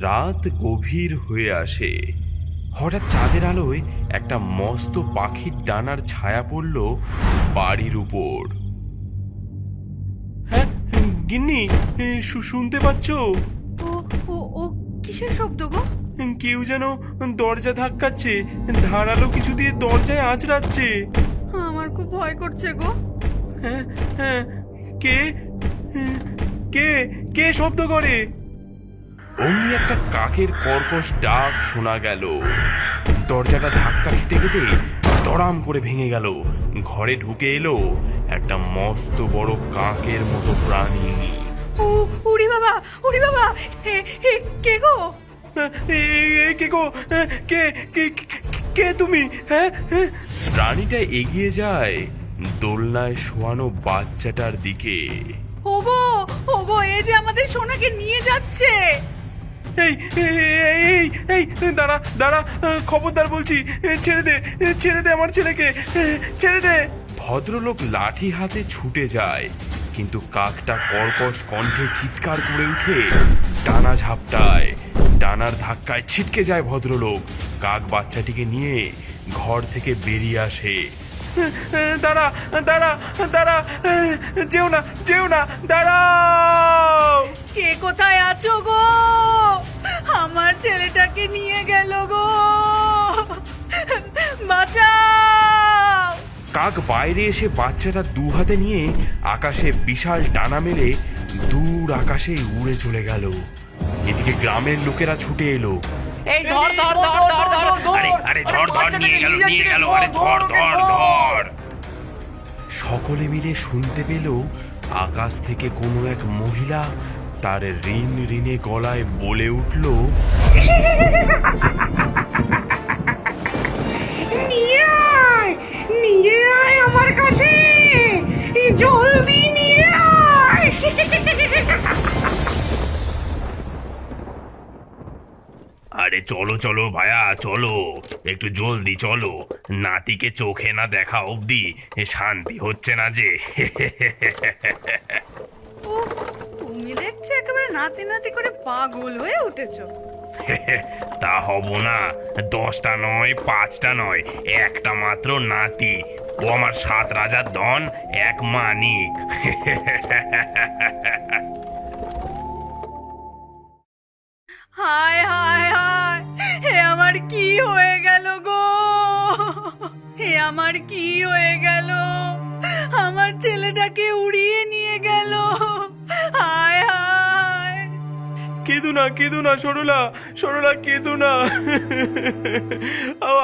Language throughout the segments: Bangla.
রাত গভীর হয়ে আসে। হঠাৎ চাঁদের আলোয় একটা মস্ত পাখির ডানার ছায়া পড়ল বাড়ির উপর। হ্যাঁ গিন্নি, শুনতে পাচ্ছ? ও ও ও কিসের শব্দ গো? কেউ যেন দরজা ধাক্কাচ্ছে, ধারালো কিছু দিয়ে দরজায় আঁচড়াচ্ছে। আমার খুব ভয় করছে গো। হ্যাঁ হ্যাঁ, কে কে কে শব্দ করে? অমনি একটা কাকের কর্কশ ডাক শোনা গেল। দরজাটা ধাক্কা খেতে খেতে দড়াম করে ভেঙে গেল। ঘরে ঢুকে এলো একটা মস্ত বড় কাকের মতো প্রাণী। ও উড়ি বাবা, উড়ি বাবা, কে গো? কে গো? কে কে কে তুমি? হ্যাঁ, প্রাণীটা এগিয়ে যায় দোলনায় শোয়ানো বাচ্চাটার দিকে। ওগো ওগো, এই যে আমাদের সোনাকে নিয়ে যাচ্ছে। এই এই এই দাঁড়া দাঁড়া, খবরদার বলছি, ছেড়ে দে, ছেড়ে দে আমার ছেলেকে, ছেড়ে দে। ভদ্রলোক লাঠি হাতে ছুটে যায়, কিন্তু কাকটা কর্কশ কণ্ঠে চিৎকার করে উঠে ডানা ঝাপটায়। ডানার ধাক্কায় ছিটকে যায় ভদ্রলোক। কাক বাচ্চাটিকে নিয়ে ঘর থেকে বেরিয়ে আসে। দাঁড়া দাঁড়া দাঁড়া, যেও না যেও না, দাঁড়াও। কে কোথায় আছো গো? আমার ছেলেটাকে নিয়ে গেল গো, বাঁচাও। কাক বাইরে এসে বাচ্চাটা দু হাতে নিয়ে আকাশে বিশাল ডানা মেলে দূর আকাশে উড়ে চলে গেল। এদিকে গ্রামের লোকেরা ছুটে এলো। এই ধর ধর ধর ধর ধর, আরে আরে ধর ধর, নিয়ে গেল নিয়ে গেল, আরে ধর ধর ধর। সকলে মিলে শুনতে পেল আকাশ থেকে কোনো এক মহিলা তার ঋণ ঋণে গলায় বলে উঠল, নিয়ে আয়, নিয়ে আয় আমার কাছে, জলদি নিয়ে আয়। আরে চলো চলো ভায়া, চলো একটু জলদি চলো, নাতিকে চোখে না দেখা অবধি শান্তি হচ্ছে না যে। উফ, তুমি দেখছি একেবারে নাতি নাতি করে পাগল হয়ে উঠেছো। তা হব না, 10টা নয় 5টা নয়, একটা মাত্র নাতি। ও আমার 7 রাজার ধন, এক মানিক। হায় হায় হায়, হে আমার কি হয়ে গেল গো? হে আমার কি হয়ে গেল? আমার ছেলেটাকে উড়িয়ে নিয়ে গেল। হায় হায়। কেঁদো না সরলা, সরলা কেঁদো না।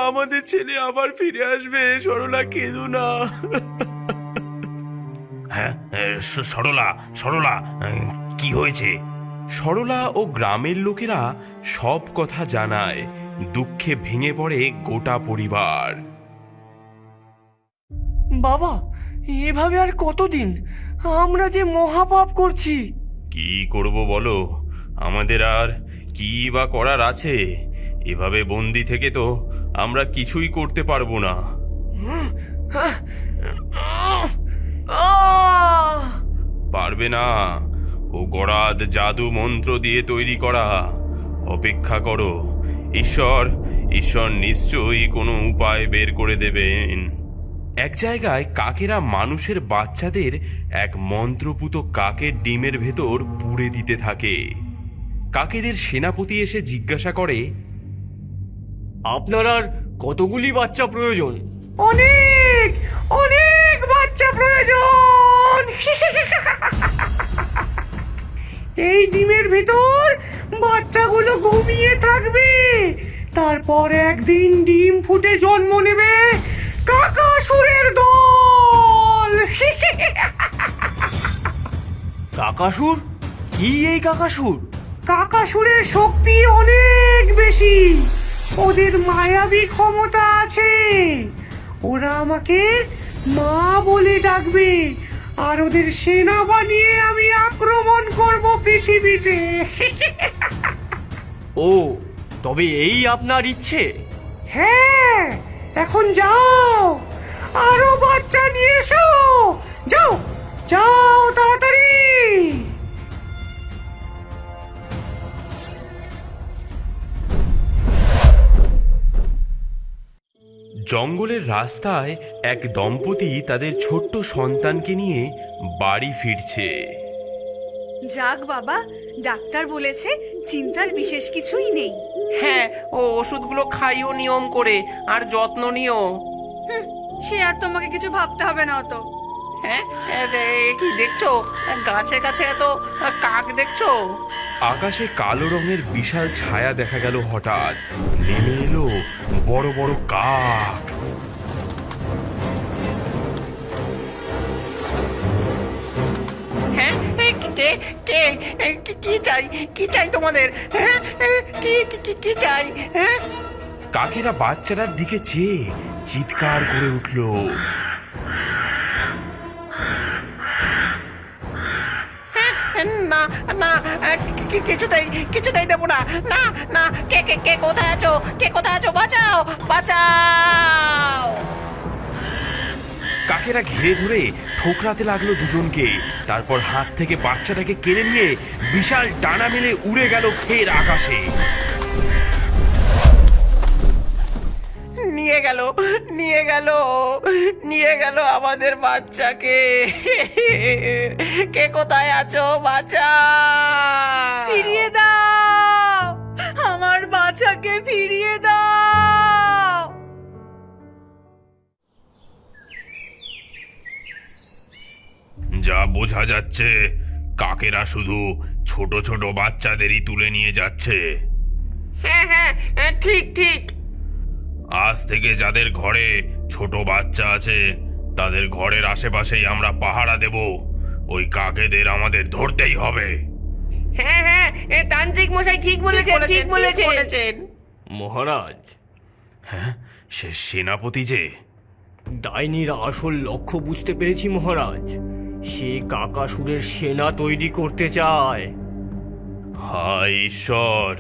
আমাদের ছেলে আবার ফিরে আসবে, সরলা কেঁদো না। হ্যাঁ সরলা, সরলা কি হয়েছে? সরলা ও গ্রামের লোকেরা সব কথা জানায়। দুঃখে ভেঙে পড়ে গোটা পরিবার। বাবা, এভাবে আর কতদিন? আমরা যে মহাপাপ করছি। কি করব বলো, আমাদের আর কি বা করার আছে? এভাবে বন্দি থেকে তো আমরা কিছুই করতে পারবো না। পারবে না, ও গরাদ জাদু মন্ত্র দিয়ে তৈরি করা। অপেক্ষা করো, ঈশ্বর ঈশ্বর নিশ্চয়ই কোনো উপায় বের করে দেবেন। এক জায়গায় কাকেরা মানুষের বাচ্চাদের এক মন্ত্রপুত কাকের ডিমের ভেতর পুড়ে দিতে থাকে। কাকেদের সেনাপতি এসে জিজ্ঞাসা করে, আপনার আর কতগুলি বাচ্চা প্রয়োজন? অনেক অনেক বাচ্চা প্রয়োজন। এই ডিমের ভিতর বাচ্চাগুলো ঘুমিয়ে থাকবে, তারপর একদিন ডিম ফুটে জন্ম নেবে কাকাসুরের দল। কাকাসুর? কি এই কাকাসুর? কাকাসুরের শক্তি অনেক বেশি, ওদের মায়াবী ক্ষমতা আছে। ওরা আমাকে মা বলে ডাকবে, আর ওদের সেনা বানিয়ে আমি আক্রমণ করব পৃথিবীতে। ও, তবে এই আপনার ইচ্ছে? হ্যাঁ, এখন যাও, আরো বাচ্চা নিয়ে এসো। যাও যাও তাড়াতাড়ি। জঙ্গলের রাস্তায় এক দম্পতি তাদের ছোট্ট সন্তানকে নিয়ে বাড়ি ফিরছে। যাক বাবা, ডাক্তার বলেছে চিন্তার বিশেষ কিছুই নেই। হ্যাঁ, ও ওষুধগুলো খাইও নিয়ম করে, আর যত্ন নিও। সে আর তোমাকে কিছু ভাবতে হবে না অত। হ্যাঁ, কি দেখছো? গাছে গাছে এত কাক দেখছো? আকাশে কালো রঙের বিশাল ছায়া দেখা গেল। হঠাৎ নেমে এলো বড় বড় কাক। হ্যাঁ, কে কে কি চাই? কি চাই তোমাদের? হ্যাঁ, কি চাই? হ্যাঁ, কাকেরা বাচ্চাটার দিকে চেয়ে চিৎকার করে উঠল। না না, কিছুতেই দেবো না। না না, কে কে কে কোথায় আছো? কে কোথায় আছো? বাঁচাও, বাঁচাও! কাকেরা ঘিরে ধরে ঠোকরাতে লাগলো দুজনকে। তারপর হাত থেকে বাচ্চাটাকে কেড়ে নিয়ে বিশাল ডানা মেলে উড়ে গেল ফের আকাশে। নিয়ে গেল আমাদের বাচ্চাকে। কে কোথায় আছো? বাঁচাও! ফিরিয়ে দাও, আমার বাচ্চাকে ফিরিয়ে দাও। যা বোঝা যাচ্ছে, কাকেরা শুধু ছোট ছোট বাচ্চাদেরই তুলে নিয়ে যাচ্ছে। হ্যাঁ, ঠিক ঠিক। আজ থেকে যাদের ঘরে ছোট বাচ্চা আছে তাদের ঘরের আশেপাশেই আমরা পাহারা দেব। ওই কাকেদের আমাদের ধরতেই হবে। হ্যাঁ, তান্ত্রিক মশাই ঠিক বলেছেন। মহারাজ, সে সেনাপতি যে। ডাইনির আসল লক্ষ্য বুঝতে পেরেছি মহারাজ। সে কাকাসুরের সেনা তৈরি করতে চায়। হায় ঈশ্বর,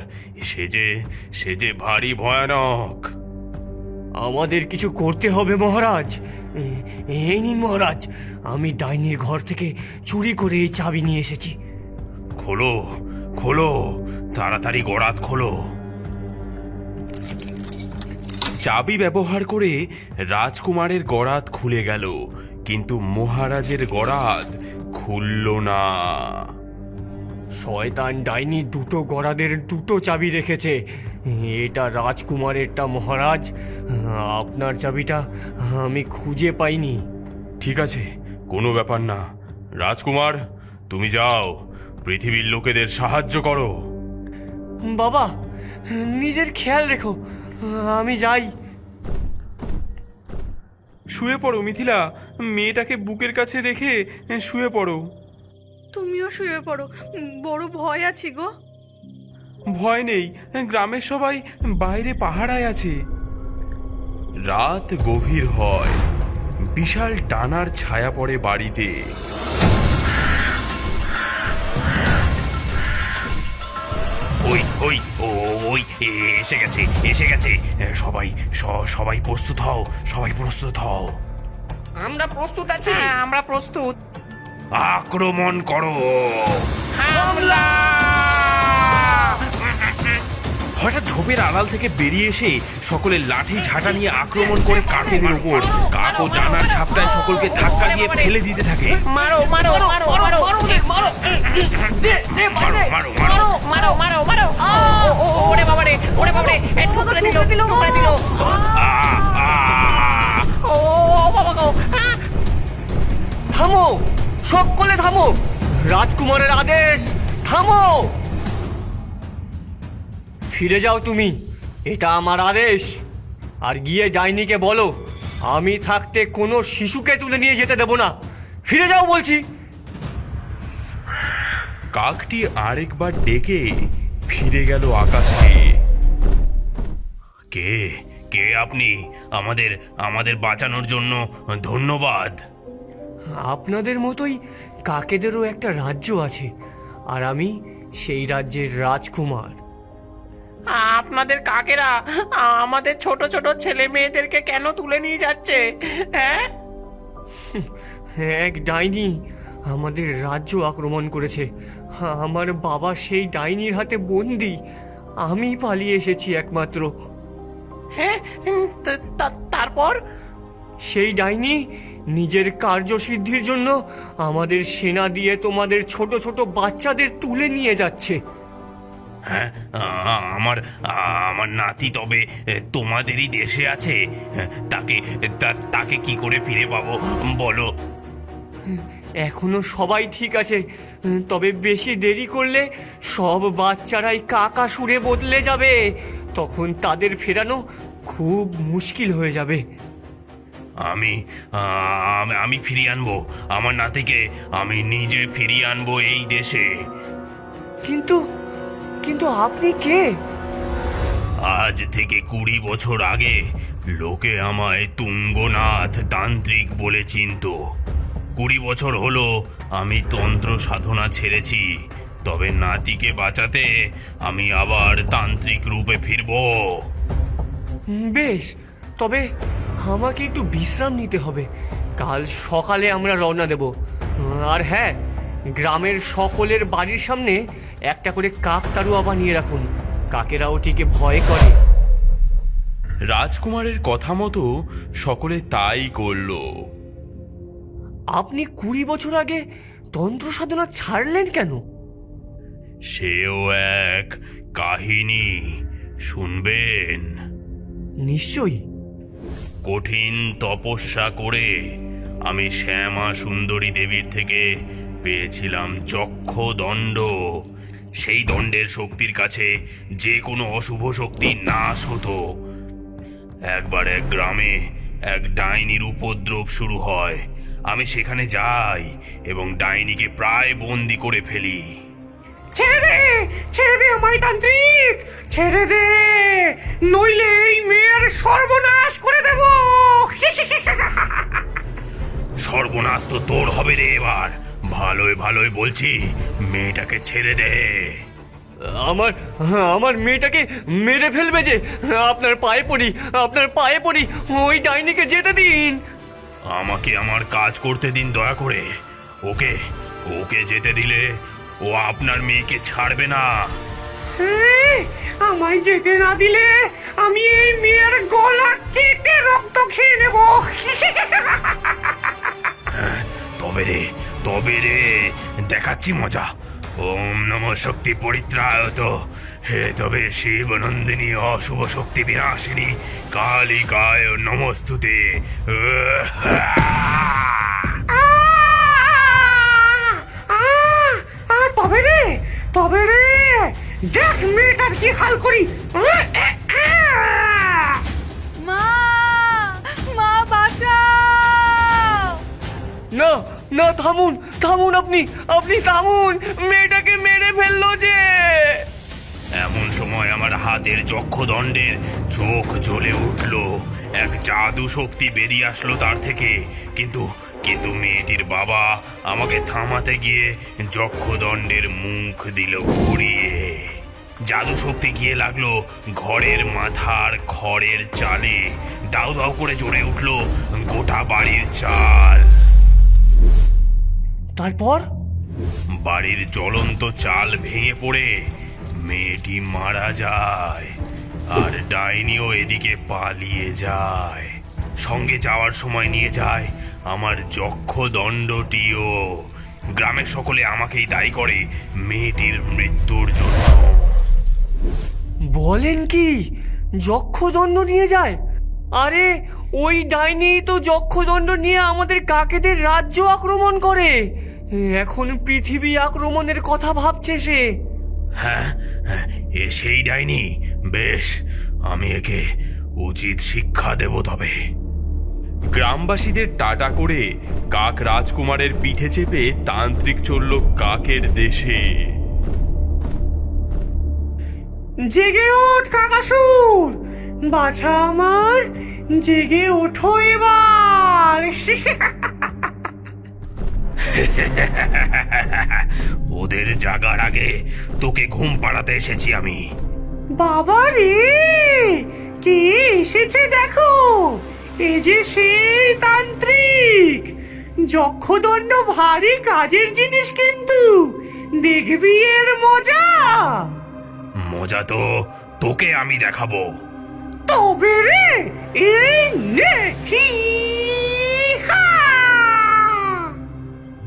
সে যে ভারী ভয়ানক। আমাদের কিছু করতে হবে মহারাজ। এই নিন মহারাজ, আমি ডাইনির ঘর থেকে চুরি করে এই চাবি নিয়ে এসেছি। খোলো খোলো, তাড়াতাড়ি গরাদ খোলো। চাবি ব্যবহার করে রাজকুমারের গরাদ খুলে গেল, কিন্তু মহারাজের গরাদ খুলল না। শয়তান ডাইনি দুটো গরাদের দুটো চাবি রেখেছে। এটা রাজকুমারেরটা মহারাজ, আপনার চাবিটা আমি খুঁজে পাইনি। ঠিক আছে, কোনো ব্যাপার না। রাজকুমার, তুমি যাও, পৃথিবীর লোকেদের সাহায্য করো। বাবা, নিজের খেয়াল রেখো, আমি যাই। শুয়ে পড়ো মিথিলা, মেয়েটাকে বুকের কাছে রেখে শুয়ে পড়ো। তুমিও শুয়ে পড়ো, বড় ভয় আছি গো। ভয় নেই, গ্রামের সবাই বাইরে পাহারায় আছে। রাত গভীর হয়, বিশাল টানার ছায়া পড়ে বাড়িতে। ওই ওই ওই এসে গেছে। সবাই প্রস্তুত হও। আমরা প্রস্তুত আছি। আমরা প্রস্তুত। আক্রমণ করো। হামলা! হঠাৎ ঝোপের আড়াল থেকে বেরিয়ে এসে সকলে লাঠি ঝাঁটা নিয়ে আক্রমণ করে কাকেদের উপর। কাক ও ডানার ঝাপটায় সকলকে ধাক্কা দিয়ে ফেলে দিতে থাকে। মারো মারো মারো মারো মারো মারো মারো! ওরে বাবারে, ঠুকরে দিল। ও বাবা গো! থামো, সকলে থামো! রাজকুমারের আদেশ, থামো! ফিরে যাও তুমি, এটা আমার আদেশ। আর গিয়ে ডাইনিকে বলো আমি থাকতে কোনো শিশুকে তুলে নিয়ে যেতে দেব না। ফিরে যাও বলছি। কাকটি আরেকবার ডেকে ফিরে গেল আকাশে। কে আপনি? আমাদের বাঁচানোর জন্য ধন্যবাদ। আপনাদের মতোই কাকেদেরও একটা রাজ্য আছে, আর আমি সেই রাজ্যের রাজকুমার। আপনাদের কাকেরা আমাদের ছোট ছোট ছেলে মেয়েদেরকে কেন তুলে নিয়ে যাচ্ছে? হ্যাঁ, এক ডাইনি আমাদের রাজ্য আক্রমণ করেছে। আমার বাবা সেই ডাইনির হাতে বন্দি। আমি পালিয়ে এসেছি একমাত্র। হ্যাঁ, তারপর তারপর? সেই ডাইনি নিজের কার্যসিদ্ধির জন্য আমাদের সেনা দিয়ে তোমাদের ছোট ছোট বাচ্চাদের তুলে নিয়ে যাচ্ছে। হ্যাঁ, আমার আমার নাতি তবে তোমাদেরই দেশে আছে। তাকে কি করে ফিরে পাবো বলো? এখনো সবাই ঠিক আছে, তবে বেশি দেরি করলে সব বাচ্চারাই কাকা সুরে বদলে যাবে। তখন তাদের ফেরানো খুব মুশকিল হয়ে যাবে। আমি ফিরিয়ে আনবো আমার নাতিকে, আমি নিজে ফিরিয়ে আনবো এই দেশে। কিন্তু কিন্তু আপনি কে? আজ থেকে 20 বছর আগে লোকে আমায় তুঙ্গনাথ তান্ত্রিক বলে চিনতো। 20 বছর হলো আমি তন্ত্র সাধনা ছেড়েছি, তবে নাতিকে বাঁচাতে আমি আবার তান্ত্রিক রূপে ফিরবো। বেশ, তবে আমাকে একটু বিশ্রাম নিতে হবে। কাল সকালে আমরা রওনা দেব। আর হ্যাঁ, গ্রামের সকলের বাড়ির সামনে একটা করে কাকতাড়ুয়া বানিয়ে রাখুন। কাকেরা ওটিকে ভয় করে। রাজকুমারের কথা মতো সকলে তাই করলো। আপনি 20 বছর আগে তন্ত্র সাধনা ছাড়লেন কেন? সেও এক কাহিনী, শুনবেন? নিশ্চয়ই। কঠিন তপস্যা করে আমি শ্যামা সুন্দরী দেবীর থেকে পেয়েছিলাম যক্ষ দণ্ড। সেই দণ্ডের শক্তির কাছে যে কোনো অশুভ শক্তি নাশ হতো। একবার এক গ্রামে এক ডাইনির উপদ্রব শুরু হয়। আমি সেখানে যাই এবং ডাইনিকে প্রায় বন্দি করে ফেলি। ছেড়ে দে আমায় তান্ত্রিক, ছেড়ে দে, নইলে এই মেয়ের সর্বনাশ করে দেব। সর্বনাশ তো তোর হবে রে এবার। ভালোই ভালোই বলছি, মেয়েটাকে ছেড়ে দে। আমার মেয়েটাকে মেরে ফেলবে যে। আপনার পায়ে পড়ি, ওই ডাইনিকে যেতে দিন। আমাকে আমার কাজ করতে দিন দয়া করে। ওকে যেতে দিলে ও আপনার মেয়েকে ছাড়বে না। আমায় যেতে না দিলে আমি এই মেয়ের গলা কেটে রক্ত খেয়ে নেব। তবে রে দেখাচ্ছি মজা। ওম নমঃ শক্তি পরিত্রায়ত হে তবে শিব নন্দিনী অশুভ শক্তি বিনাশিনী কালিকায় নমস্তুতে। তবে রে দেখ মেয়েটার কি হাল করি। মা বাঁচাও! না না, থামুন, আপনি থামুন। মেয়েটাকে মেরে ফেললো যে। এমন সময় আমার হাতের যক্ষদণ্ডের চোখ জ্বলে উঠল। এক জাদু শক্তি বেরিয়ে আসলো তার থেকে। কিন্তু মেয়েটির বাবা আমাকে থামাতে গিয়ে যক্ষদণ্ডের মুখ দিল ঘুরিয়ে। জাদু শক্তি গিয়ে লাগলো ঘরের মাথার খড়ের চালে। দাউ দাউ করে জ্বলে উঠল গোটা বাড়ির চাল। তারপর বাড়ির জ্বলন্ত চাল ভেঙে পড়ে মেয়েটি মারা যায়, আর ডাইনিও এদিকে পালিয়ে যায়। সঙ্গে যাওয়ার সময় নিয়ে যায় আমার যক্ষ দণ্ডটিও। গ্রামের সকলে আমাকেই দায়ী করে মেয়েটির মৃত্যুর জন্য। বলেন কি, যক্ষদণ্ড নিয়ে যায়? আরে ওই ডাইনি তো যক্ষদণ্ড নিয়ে আমাদের কাকেদের রাজ্য আক্রমণ করে। এখন পৃথিবী আক্রমণের কথা ভাবছে সে। হ্যাঁ, এ সেই ডাইনি। বেশ, আমি একে উচিত শিক্ষা দেব তবে। গ্রামবাসীদের টাটা করে কাক রাজকুমারের পিঠে চেপে তান্ত্রিক চলল কাকের দেশে। জেগে ওঠ কাকাসুর, বাছা আমার, জেগে ওঠো এবার। ওদের জাগার আগে তোকে ঘুম পাড়াতে এসেছি আমি। বাবা রে, কে এসেছে দেখো। এ যে সেই তান্ত্রিক। যক্ষদণ্ড ভারী কাজের জিনিস, কিন্তু দেখবি এর মজা। মজা তো তোকে আমি দেখাবো। তবে রে এই নে হি হা।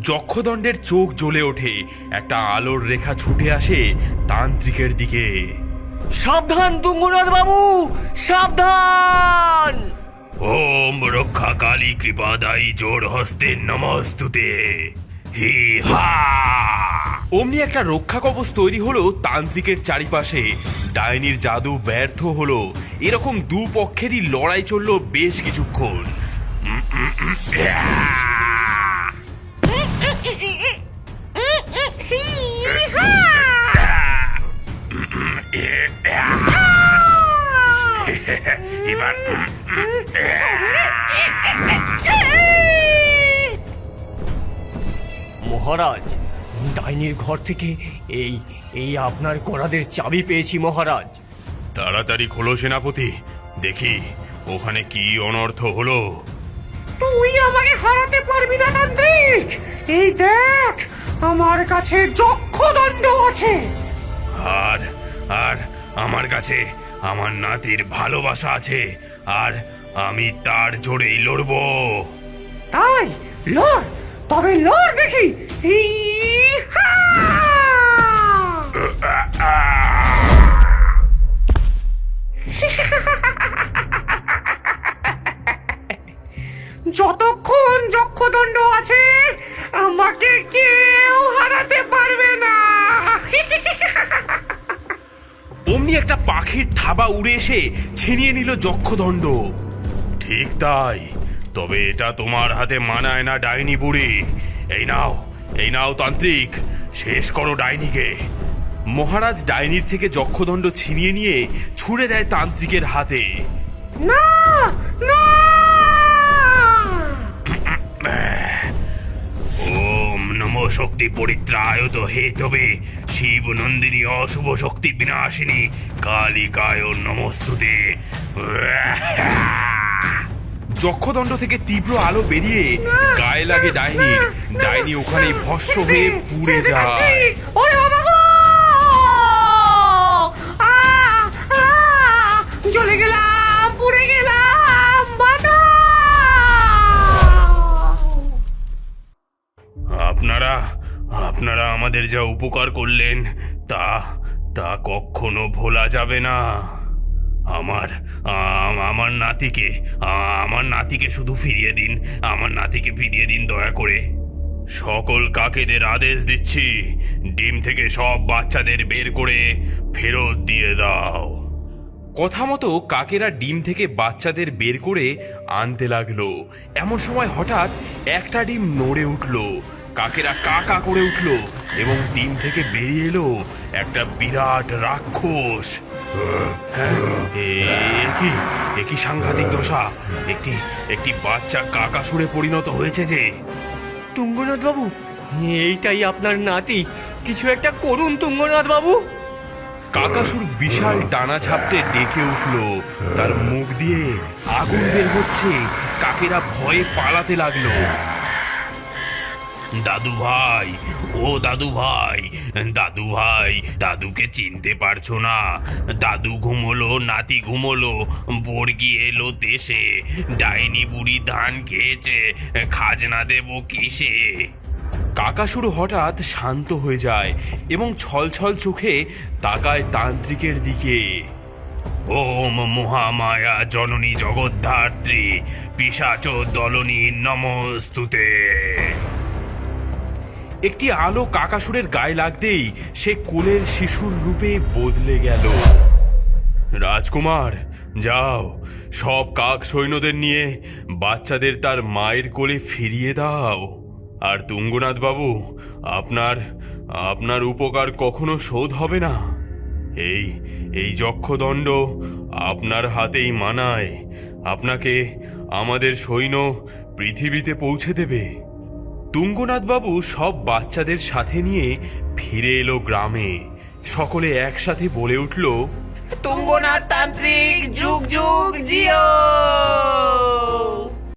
যক্ষদণ্ডের চোখ জ্বলে ওঠে, একটা আলোর রেখা ছুটে আসে তান্ত্রিকের দিকে। সাবধান তুঙ্গনাথ বাবু, সাবধান! ওম রক্ষা কালী কৃপাদায়ী জোর হস্তে নমস্তুতে হি হা। অমনি একটা রক্ষা কবচ তৈরি হলো তান্ত্রিকের চারিপাশে। ডাইনির জাদু ব্যর্থ হলো। এরকম দু পক্ষেরই লড়াই চললো বেশ কিছুক্ষণ। এবার মহারাজ, ডাইনির ঘর থেকে এই এই আপনার গড়াদের চাবি পেয়েছি মহারাজ। তাড়াতাড়ি খোলো সেনাপতি, দেখি ওখানে কি অনর্থ হলো। তুই আমাকে হারাতে পারবি না তান্ত্রিক। এই দেখ, আমার কাছে যক্ষদণ্ড আছে। আর আর আমার কাছে আমার নাতির ভালোবাসা আছে, আর আমি তার জোরেই লড়বো। তাই লড়, তবে লড় দেখি। হি হা। যতক্ষণ যক্ষদণ্ড আছে আমাকে কেউ হারাতে পারবে না। অমনি একটা পাখির থাবা উড়ে এসে ছিনিয়ে নিল যক্ষদণ্ড। ঠিক তাই, তবে এটা তোমার হাতে মানায় না ডাইনি বুড়ি। এই নাও, এই নাও তান্ত্রিক, শেষ করো ডাইনিকে। মহারাজ ডাইনির থেকে যক্ষদণ্ড ছিনিয়ে নিয়ে ছুড়ে দেয় তান্ত্রিকের হাতে। না না। ওম নমো শক্তি পরিত্রায়ত হে তবে শিব নন্দিনী অশুভ শক্তি বিনাশিনী কালিকায় নমস্তুতে। যক্ষদণ্ড থেকে তীব্র আলো বেরিয়ে গায়ে লাগে ডাইনির। ডাইনি ওখানেই ভস্ম হয়ে পুড়ে যায়। ওরে বাবা গো! জ্বলে গেলাম, পুড়ে গেলাম, বাঁচাও! আপনারা আমাদের যা উপকার করলেন তা তা কখনো ভোলা যাবে না। আমার নাতিকে শুধু ফিরিয়ে দিন, আমার নাতিকে ফিরিয়ে দিন দয়া করে। সকল কাকেদের আদেশ দিচ্ছি, ডিম থেকে সব বাচ্চাদের বের করে ফেরত দিয়ে দাও। কথা মতো কাকেরা ডিম থেকে বাচ্চাদের বের করে আনতে লাগলো। এমন সময় হঠাৎ একটা ডিম নড়ে উঠলো। কাকেরা কা কা করে উঠলো এবং ডিম থেকে বেরিয়ে এলো একটা বিরাট রাক্ষস। একই সাংঘাতিক দশা, একটি বাচ্চা কাকাসুরে পরিণত হয়েছে যে। তুঙ্গনাথ বাবু, এইটাই আপনার নাতি, কিছু একটা করুন তুঙ্গনাথ বাবু। কাকাসুর বিশাল ডানা ঝাপটে ডেকে উঠলো, তার মুখ দিয়ে আগুন বের হচ্ছে। কাকেরা ভয়ে পালাতে লাগলো। দাদু ভাই, ও দাদু ভাই, দাদু ভাই, দাদুকে চিনতে পারছো না? দাদু ঘুমোলো, নাতি ঘুমোলো, বর্গি এলো দেশে, ডাইনি বুড়ি ধান খেয়েছে, খাজনা দেব কিসে? কাকাসুর হঠাৎ শান্ত হয়ে যায় এবং ছলছল চোখে তাকায় তান্ত্রিকের দিকে। ওম মহামায়া জননী জগদ্ধাত্রী পিশাচ দলনী নমস্তুতে। একটি আলো কাকাসুরের গায়ে লাগতেই সে কোলের শিশুর রূপে বদলে গেল। রাজকুমার, যাও, সব কাক সৈন্যদের নিয়ে বাচ্চাদের তার মায়ের কোলে ফিরিয়ে দাও। আর তুঙ্গনাথ বাবু, আপনার উপকার কখনো শোধ হবে না। এই যক্ষদণ্ড আপনার হাতেই মানায়। আপনাকে আমাদের সৈন্য পৃথিবীতে পৌঁছে দেবে। তুঙ্গনাথ বাবু সব বাচ্চাদের সাথে নিয়ে ফিরে এলো গ্রামে। সকলে একসাথে বলে উঠল, তুঙ্গনাথ তান্ত্রিক যুগ যুগ জিও।